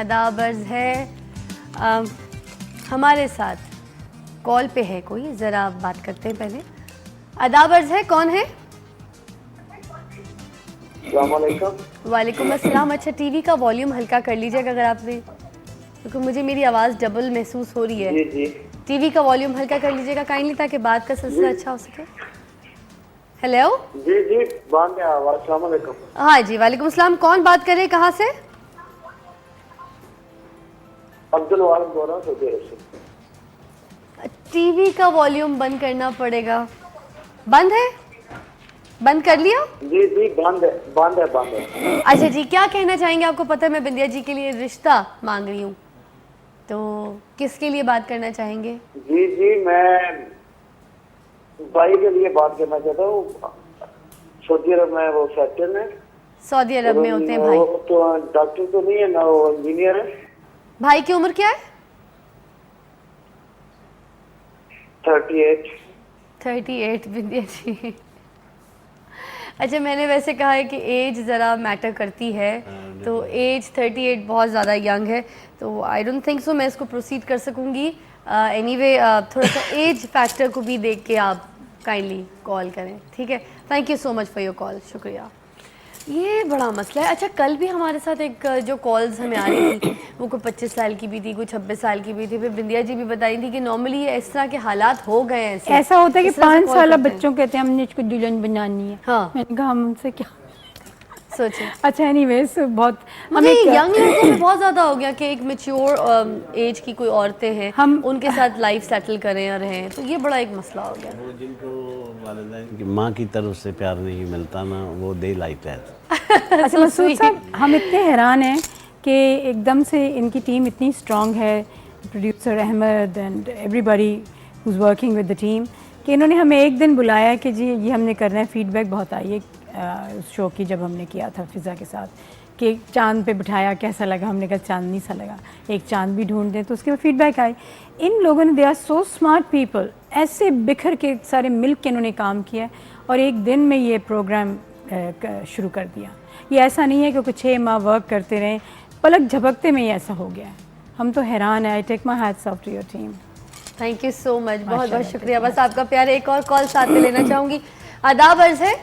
आदाब अर्ज़ है। हमारे साथ कॉल पे है कोई, ज़रा बात करते हैं पहले। आदाब अर्ज़ है, कौन है? वालेकुम अस्सलाम। अच्छा, टीवी का वॉल्यूम हल्का कर लीजिएगा अगर आपने, क्योंकि मुझे मेरी आवाज़ डबल महसूस हो रही है। जी जी। टीवी का वॉल्यूम हल्का कर लीजिएगा काइंडली, ताकि बात का सिलसिला अच्छा हो सके। हेलो जी जी, बात है। अस्सलाम वालेकुम। हाँ जी, वालेकुम अस्सलाम। कौन बात कर रहे हैं, कहाँ से? अब्दुल वालिद बोल रहा हूँ, सऊदी अरब से। टीवी का वॉल्यूम बंद करना पड़ेगा। बंद है? बंद कर लिया? जी जी, बंद है, बंद है, बंद है। अच्छा जी, क्या कहना चाहेंगे? आपको पता है मैं बिंदिया जी के लिए रिश्ता मांग रही हूँ, तो किसके लिए बात करना चाहेंगे? जी जी, मैं भाई के लिए बात करना चाहता हूँ। सऊदी अरब में वो फैक्टर में, सऊदी अरब में होते हैं भाई। वो तो डॉक्टर तो नहीं है ना, वो इंजीनियर है। भाई की उम्र क्या है? 38। 38 बिंदिया जी। अच्छा, मैंने वैसे कहा है कि एज ज़रा मैटर करती है, तो एज 38 बहुत ज़्यादा यंग है, तो आई डोंट थिंक सो मैं इसको प्रोसीड कर सकूँगी। एनीवे थोड़ा सा एज फैक्टर को भी देख के आप काइंडली कॉल करें, ठीक है? Thank you so much for your call, शुक्रिया। ये बड़ा मसला है। अच्छा, कल भी हमारे साथ एक जो कॉल्स हमें आ रही थी वो कोई 25 साल की भी थी, कोई 26 साल की भी थी। फिर बिंदिया जी भी बताई थी कि नॉर्मली इस तरह के हालात हो गए हैं। ऐसा होता है कि 5 साल बच्चों कहते हैं हमने इसको दुल्हन बनानी है। हाँ, मैंने कहा हम उनसे क्या सोचे। अच्छा, एनीवेज बहुत मुझे यंग लड़कों में बहुत ज़्यादा हो गया कि एक मैच्योर एज की कोई औरतें हैं, हम उनके साथ लाइफ सेटल करें और रहें, तो ये बड़ा एक मसला हो गया। वो जिनको वालिदैन की माँ की तरफ से प्यार नहीं मिलता ना, वो दे लाइक है। अच्छा मसूद साहब, हम इतने हैरान हैं कि एकदम से इनकी टीम इतनी स्ट्रॉन्ग है, producer Ahmed and everybody who is working with the team, कि इन्होंने हमें एक दिन बुलाया कि जी ये हमने करना है। फीडबैक बहुत आई है उस शो की, जब हमने किया था फिज़ा के साथ, कि चांद पे बिठाया कैसा लगा। हमने कहा चांदनी सा लगा, एक चांद भी ढूंढ दें। तो उसके बाद फीडबैक आई। इन लोगों ने, they are so smart people, ऐसे बिखर के सारे मिल के इन्होंने काम किया और एक दिन में ये प्रोग्राम शुरू कर दिया। ये ऐसा नहीं है क्योंकि 6 माह वर्क करते रहे, पलक झपकते में ये ऐसा हो गया है। हम तो हैरान है। I take my hats off to your team. Thank you so much, बहुत बहुत शुक्रिया। बस आपका प्यार। एक और कॉल साथ में लेना चाहूँगी। आदाब अर्ज़ है।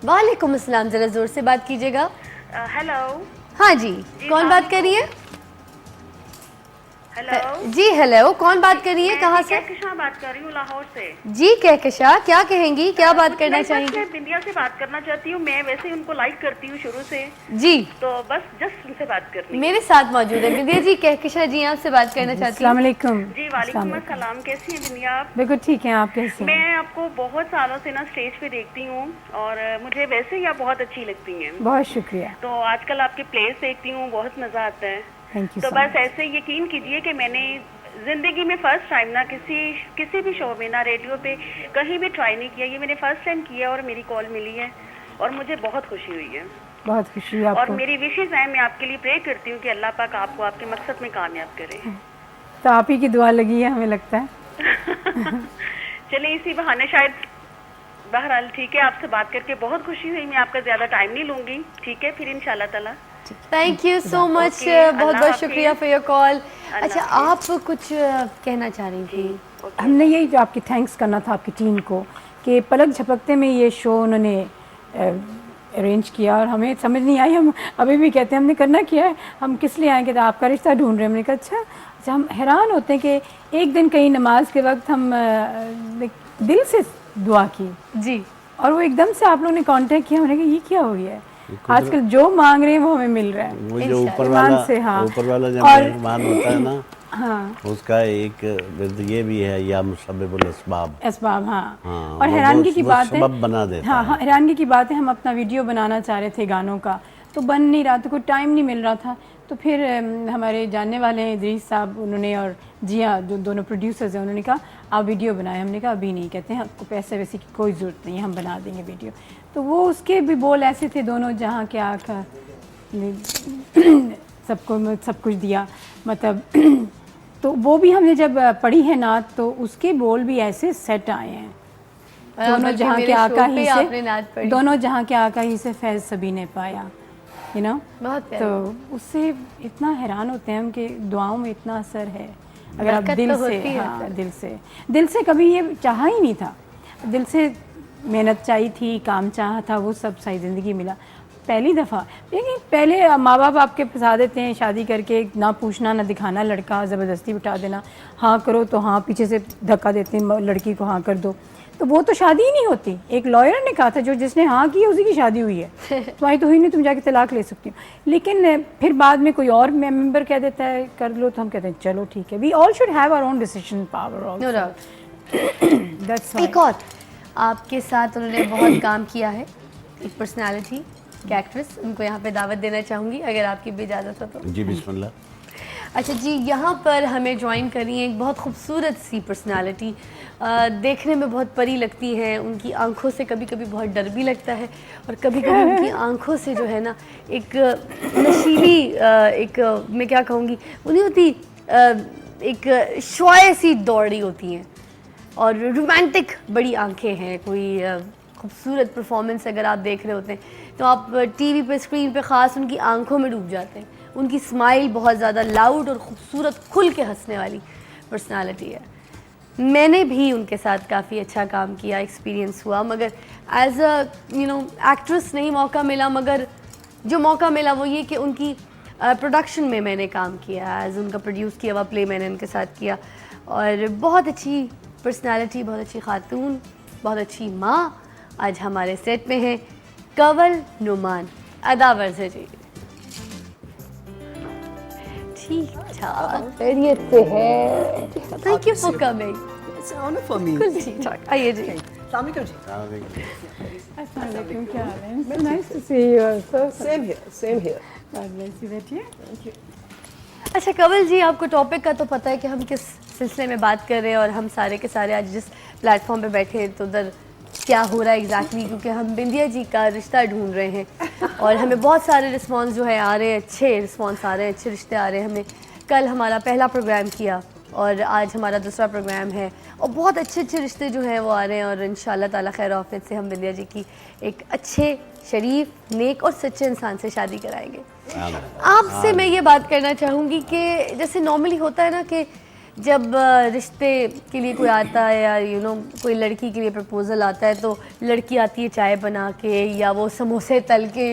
वालेकुम अस्सलाम। जरा जोर से बात कीजिएगा। हेलो। हाँ जी, कौन बात कर रही है? हेलो जी हेलो, कौन बात कर रही है, कहाँ से? कहकशा बात कर रही हूँ, लाहौर से। जी कहकशा, क्या कहेंगी, क्या बात करना चाहेंगी? मैं बिंदिया से बात करना चाहती हूँ। मैं वैसे ही उनको लाइक करती हूँ शुरू से जी, तो बस जस्ट उनसे बात करनी। मेरे साथ मौजूद है बिंदिया जी। कहकशा जी आपसे बात करना चाहती हूँ। अस्सलाम वालेकुम। जी वालेकुम अस्सलाम। कैसी हैं बिंदिया आप? बिल्कुल ठीक है, आप कैसे हैं? मैं आपको बहुत सालों से ना स्टेज पे देखती हूँ और मुझे वैसे ही आप बहुत अच्छी लगती हैं। बहुत शुक्रिया। तो आजकल आपके प्लेस देखती हूँ, बहुत मजा आता है। Thank you. तो बस ऐसे यकीन कीजिए कि मैंने जिंदगी में फर्स्ट टाइम ना किसी भी शो में, ना रेडियो पे, कहीं भी ट्राई नहीं किया। ये मैंने फर्स्ट टाइम किया और मेरी कॉल मिली है और मुझे बहुत खुशी हुई है। बहुत खुशी आपको। और मेरी विशेष है, मैं आपके लिए प्रे करती हूँ कि अल्लाह पाक आपको आपके मकसद में कामयाब करे। तो आप ही की दुआ लगी है, हमें लगता है। चलिए इसी बहाने शायद, बहरहाल ठीक है, आपसे बात करके बहुत खुशी हुई। मैं आपका ज्यादा टाइम नहीं लूंगी, ठीक है? फिर इंशाल्लाह ताला। थैंक यू सो मच, बहुत बहुत शुक्रिया फॉर योर कॉल। अच्छा, आप कुछ कहना चाह रही थी? हमने यही जो आपकी थैंक्स करना था आपकी टीम को, कि पलक झपकते में ये शो उन्होंने अरेंज किया और हमें समझ नहीं आई। हम अभी भी कहते हैं हमने करना क्या है, हम किस लिए आए, कहते आपका रिश्ता ढूंढ रहे हैं। हमने कहा अच्छा। हम हैरान होते हैं कि एक दिन कहीं नमाज के वक्त हम दिल से दुआ की जी, और वो एकदम से आप लोगों ने कांटेक्ट किया। हमने कहा ये क्या हो गया है, आजकल जो मांग रहे हैं वो हमें मिल रहा है। वो जो ऊपर वाला से, हाँ। ऊपर वाला जब मेहमान होता है ना, हाँ, उसका एक ये भी है, या मुसब्बिबुल असबाब। असबाब, हाँ। हाँ, और हैरानगी की बात है, सबब बना देता हाँ है। हाँ, हैरानगी की बात है, हम अपना वीडियो बनाना चाह रहे थे गानों का, तो बन नहीं रहा था, कोई टाइम नहीं मिल रहा था। तो फिर हमारे जानने वाले हैं इदरीस साहब, उन्होंने, और जिया जो दोनों प्रोड्यूसर्स हैं, उन्होंने कहा आप वीडियो बनाए। हमने कहा अभी नहीं, कहते हैं आपको पैसे वैसे की कोई ज़रूरत नहीं है, हम बना देंगे वीडियो। तो वो उसके भी बोल ऐसे थे, दोनों जहाँ के आकर सबको सब कुछ दिया, मतलब तो वो भी हमने जब पढ़ी है नात, तो उसके बोल भी ऐसे सेट आए हैं। दोनों जहाँ के आका ही से, दोनों जहाँ के आका ही से फैज़ सभी ने पाया। You know. बहुत प्यारा। तो उससे इतना हैरान होते हैं हम कि दुआओं में इतना असर है। अगर आप बरकत दिल तो से, होती है हाँ फिर। दिल से कभी ये चाहा ही नहीं था, दिल से मेहनत चाहिए थी, काम चाहा था, वो सब सही ज़िंदगी मिला पहली दफ़ा। लेकिन पहले माँ बाप आपके फंसा देते हैं शादी करके, ना पूछना ना दिखाना, लड़का ज़बरदस्ती बिठा देना, हाँ करो तो हाँ, पीछे से धक्का देते हैं लड़की को, हाँ कर दो, तो वो तो शादी ही नहीं होती। एक लॉयर ने कहा था जो जिसने हाँ की उसी की शादी हुई है, तुम्हारी तो हुई नहीं, तुम जाके तलाक ले सकती हो। लेकिन फिर बाद में कोई और मेंबर कह देता है कर लो, तो हम कहते हैं चलो ठीक है। We all should have our own decision power. No doubt. एक और आपके साथ उन्होंने बहुत काम किया है, एक पर्सनालिटी की एक्ट्रेस, उनको यहाँ पे दावत देना चाहूँगी अगर आपकी भी इजाज़त हो तो। जी बिस्मिल्लाह। अच्छा जी, यहाँ पर हमें ज्वाइन करी है एक बहुत खूबसूरत सी पर्सनालिटी, देखने में बहुत परी लगती हैं, उनकी आंखों से कभी कभी बहुत डर भी लगता है, और कभी कभी उनकी आंखों से जो है ना एक नशीली एक मैं क्या कहूँगी, वो नहीं होती एक शॉय सी दौड़ी होती हैं, और रोमांटिक बड़ी आंखें हैं। कोई खूबसूरत परफॉर्मेंस अगर आप देख रहे होते हैं तो आप टीवी पे, स्क्रीन पे ख़ास उनकी आंखों में डूब जाते हैं। उनकी स्माइल बहुत ज़्यादा लाउड और ख़ूबसूरत, खुल के हंसने वाली पर्सनालिटी है। मैंने भी उनके साथ काफ़ी अच्छा काम किया, एक्सपीरियंस हुआ, मगर एज अ एक्ट्रेस नहीं मौका मिला, मगर जो मौका मिला वो ये कि उनकी प्रोडक्शन में मैंने काम किया, एज उनका प्रोड्यूस किया हुआ प्ले मैंने उनके साथ किया, और बहुत अच्छी पर्सनालिटी, बहुत अच्छी खातून, बहुत अच्छी माँ आज हमारे सेट में है, कंवल नुमान। अदावर से जी, ठीक ठाक, खैरियत से है। Thank you for coming. It's an honor for me. ठीक ठाक, आइए जी। Assalamu alaikum ji. अस्सलाम वालेकुम, क्या हाल है? So nice to see you also. Same here. Same here. God bless you, बैठिए। अच्छा कंवल जी, आपको टॉपिक का तो पता है कि हम किस सिलसिले में बात कर रहे हैं, और हम सारे के सारे आज जिस प्लेटफॉर्म पे बैठे हैं तो उधर क्या हो रहा है एग्जैक्टली, क्योंकि हम बिंदिया जी का रिश्ता ढूंढ रहे हैं, और हमें बहुत सारे रिस्पांस जो है आ रहे हैं, अच्छे रिस्पांस आ रहे हैं, अच्छे रिश्ते आ रहे हैं। हमने कल हमारा पहला प्रोग्राम किया और आज हमारा दूसरा प्रोग्राम है, और बहुत अच्छे अच्छे रिश्ते जो हैं वो आ रहे हैं, और इंशाल्लाह ताला खैर आफियत से हम बिंदिया जी की एक अच्छे, शरीफ, नेक और सच्चे इंसान से शादी कराएंगे। आपसे मैं ये बात करना चाहूँगी कि जैसे नॉर्मली होता है ना कि जब रिश्ते के लिए कोई आता है, या कोई लड़की के लिए प्रपोज़ल आता है, तो लड़की आती है चाय बना के, या वो समोसे तल के,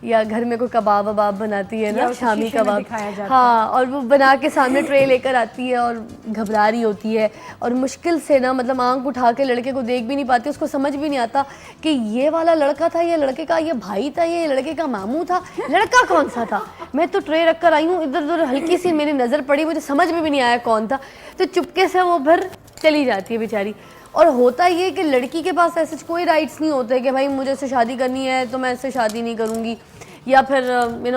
या घर में कोई कबाब वबाब बनाती है ना, शामी कबाब, हाँ, और वो बना के सामने ट्रे लेकर आती है और घबरा रही होती है, और मुश्किल से ना मतलब आंख उठा के लड़के को देख भी नहीं पाती, उसको समझ भी नहीं आता कि ये वाला लड़का था, ये लड़के का ये भाई था, ये लड़के का मामू था, लड़का कौन सा था। मैं तो ट्रे रख कर आई हूँ, इधर उधर हल्की सी मेरी नज़र पड़ी, मुझे समझ में भी नहीं आया कौन था, तो चुपके से वो भर चली जाती है बेचारी। और होता ये कि लड़की के पास ऐसे कोई राइट्स नहीं होते कि भाई मुझे इससे शादी करनी है तो मैं इससे शादी नहीं करूँगी, या फिर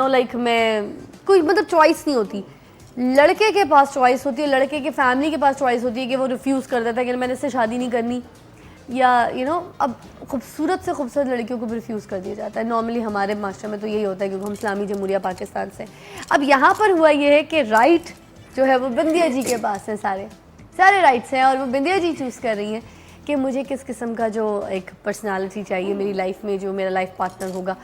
लाइक मैं कोई मतलब चॉइस नहीं होती। लड़के के पास चॉइस होती है, लड़के के फैमिली के पास चॉइस होती है कि वो रिफ्यूज़ कर देता है कि मैंने इससे शादी नहीं करनी, या अब खूबसूरत से खूबसूरत लड़कियों को भी रिफ्यूज़ कर दिया जाता है। नॉर्मली हमारे माशरे में तो यही होता है क्योंकि हम इस्लामी जमहूरिया पाकिस्तान से। अब यहाँ पर हुआ ये है कि राइट जो है वो बिंदिया जी के पास है, सारे राइट्स हैं, और वो बिंदिया जी चूज़ कर रही हैं कि मुझे किस किस्म का जो एक पर्सनालिटी चाहिए मेरी लाइफ में, जो मेरा लाइफ पार्टनर होगा।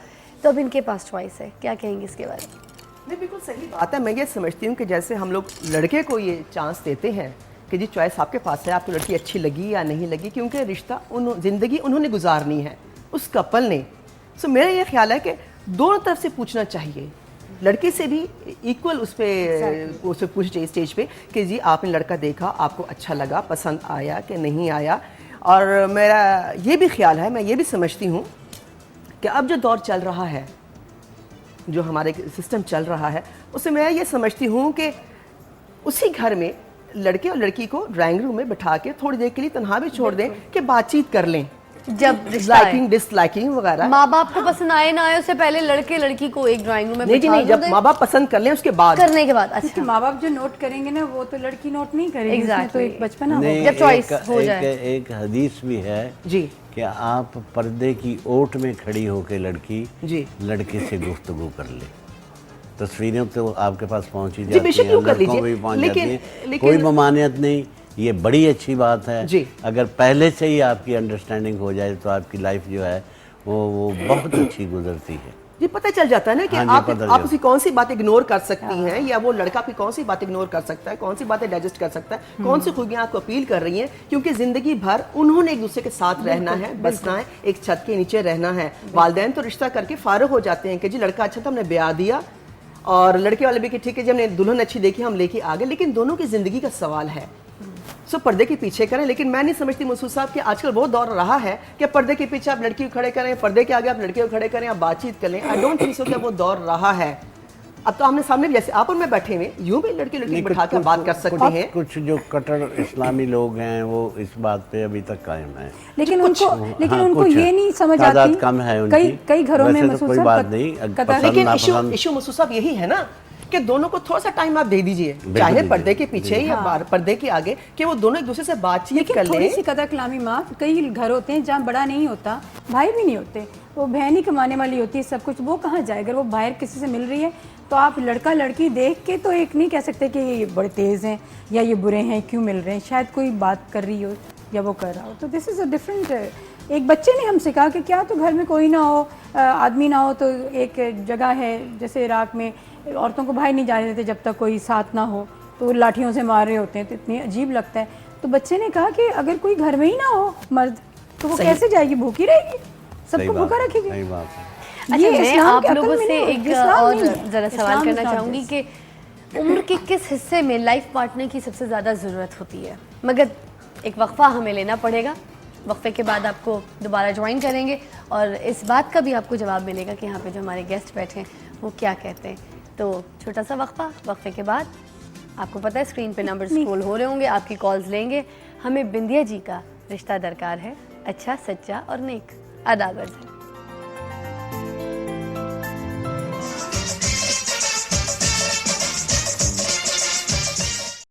तो अब इनके पास चॉइस है, क्या कहेंगे इसके बारे में? नहीं, बिल्कुल सही बात है। मैं ये समझती हूँ कि जैसे हम लोग लड़के को ये चांस देते हैं कि जी चॉइस आपके पास है, आपको लड़की अच्छी लगी या नहीं लगी, क्योंकि रिश्ता ज़िंदगी उन्होंने गुजारनी है उस कपल ने। सो मेरा ये ख्याल है कि दोनों तरफ से पूछना चाहिए, लड़की से भी इक्वल उससे पूछना चाहिए स्टेज पे कि जी आपने लड़का देखा, आपको अच्छा लगा, पसंद आया कि नहीं आया। और मेरा ये भी ख्याल है, मैं ये भी समझती हूँ कि अब जो दौर चल रहा है, जो हमारे सिस्टम चल रहा है, उससे मैं ये समझती हूँ कि उसी घर में लड़के और लड़की को ड्राइंग रूम में बिठा के थोड़ी देर के लिए तन्हा भी छोड़ दें कि बातचीत कर लें, जब लाइकिंग डिसलाइकिंग वगैरह। माँ बाप को पसंद आए ना आए, उससे पहले लड़के लड़की को एक ड्राइंग रूम में नहीं जी नहीं, जब माँ बाप पसंद कर लें उसके बाद, करने के बाद। अच्छा, माँ बाप जो नोट करेंगे ना वो तो लड़की नोट नहीं करेगी, Exactly. तो एक बचपना नहीं, होगा। जब चॉइस हो जाए। एक हदीस भी है जी कि आप पर्दे की ओट में खड़ी होकर लड़की जी लड़के से गुफ्तगू कर ले। तस्वीरें तो आपके पास पहुंची जी, जाती बेशक हैं, क्यों कर लड़कों लीजिए, को भी पहुंच लेकिन- जाती हैं, लेकिन- कोई ममानियत नहीं। ये बड़ी अच्छी बात है। जी। अगर पहले से ही आपकी अंडरस्टैंडिंग हो जाए तो आपकी लाइफ जो है वो बहुत अच्छी गुजरती है। जी पता चल जाता है ना कि हाँ जी, आप पता आप चल- उसकी कौन सी बात इग्नोर कर सकती हैं, या वो लड़का आपकी कौन सी बात इग्नोर कर सकता है, कौन सी बातें डाइजेस्ट कर सकता है, कौन सी खूबियां आपको अपील कर रही हैं, क्योंकि जिंदगी भर उन्होंने एक दूसरे के साथ रहना है, बसना है, एक छत के नीचे रहना है। वालिदैन तो रिश्ता करके फारिग हो जाते हैं कि जी लड़का अच्छा था, हमने ब्याह दिया, और लड़के वाले भी कि ठीक है जी हमने दुल्हन अच्छी देखी, हम लेके आ गए, लेकिन दोनों की जिंदगी का सवाल है। सो पर्दे के पीछे करें, लेकिन मैं नहीं समझती मसूद साहब कि आजकल बहुत दौर रहा है कि पर्दे के पीछे आप लड़की को खड़े करें, पर्दे के आगे आप लड़के को खड़े करें, आप बातचीत करें। आई डोंट थिंक सो कि वो दौर रहा है। अब तो आमने सामने भी जैसे आप और मैं बैठे हुए यूं भी लड़की नहीं, बैठा कर बात कर सकते हैं। कुछ जो कट्टर इस्लामी लोग हैं वो इस बात पे अभी तक कायम है। लेकिन हाँ, उनको कुछ ये नहीं समझ तादाद आती, कम है उनकी। कई घरों में वैसे तो मसूद कोई साहब बात नहीं, पसंद लेकिन नापसंद- इशू मसूद साहब यही है ना कि दोनों को थोड़ा सा टाइम आप दे दीजिए, बिल्कुल चाहे दीजिए। पर्दे के पीछे या बाहर पर्दे के आगे, कि वो दोनों एक दूसरे से बातचीत कर लेकिन थोड़ी लें। सी कदर कलामी माँ, कई घर होते हैं जहाँ बड़ा नहीं होता, भाई भी नहीं होते, वो बहन ही कमाने वाली होती है सब कुछ, वो कहाँ जाए? अगर वो बाहर किसी से मिल रही है तो आप लड़का लड़की देख के तो एक नहीं कह सकते कि ये बड़े तेज़ हैं या ये बुरे हैं, क्यों मिल रहे हैं, शायद कोई बात कर रही हो या वो कर रहा हो। तो दिस इज़ अ डिफरेंट। एक बच्चे ने हमसे कहा कि क्या तो घर में कोई ना हो, आदमी ना हो, तो एक जगह है जैसे इराक में औरतों को बाहर नहीं जाने देते जब तक कोई साथ ना हो, तो वो लाठियों से मार रहे होते हैं, तो इतनी अजीब लगता है। तो बच्चे ने कहा कि अगर कोई घर में ही ना हो मर्द, तो वो कैसे जाएगी? भूखी रहेगी, सही सबको बात भूखा है, रखेगी। सही बात है। अच्छा, ये मैं इस्लाम आप के अकल लोगों में से नहीं है, एक इस्लाम और नहीं है। ज़रा सवाल इस्लाम करना is not चाहूँगी this. कि उम्र के किस हिस्से में लाइफ पार्टनर की सबसे ज़्यादा ज़रूरत होती है? मगर एक वक्फा हमें लेना पड़ेगा, वक्फे के बाद आपको दोबारा ज्वाइन करेंगे और इस बात का भी आपको जवाब मिलेगा कि यहाँ पे जो हमारे गेस्ट बैठे हैं वो क्या कहते हैं। तो छोटा सा वक्फा, वक्फे के बाद आपको पता है स्क्रीन पे नंबर स्क्रॉल हो रहे होंगे, आपकी कॉल्स लेंगे। हमें बिंदिया जी का रिश्ता दरकार है, अच्छा, सच्चा और नेक। आदाब अर्ज़ है।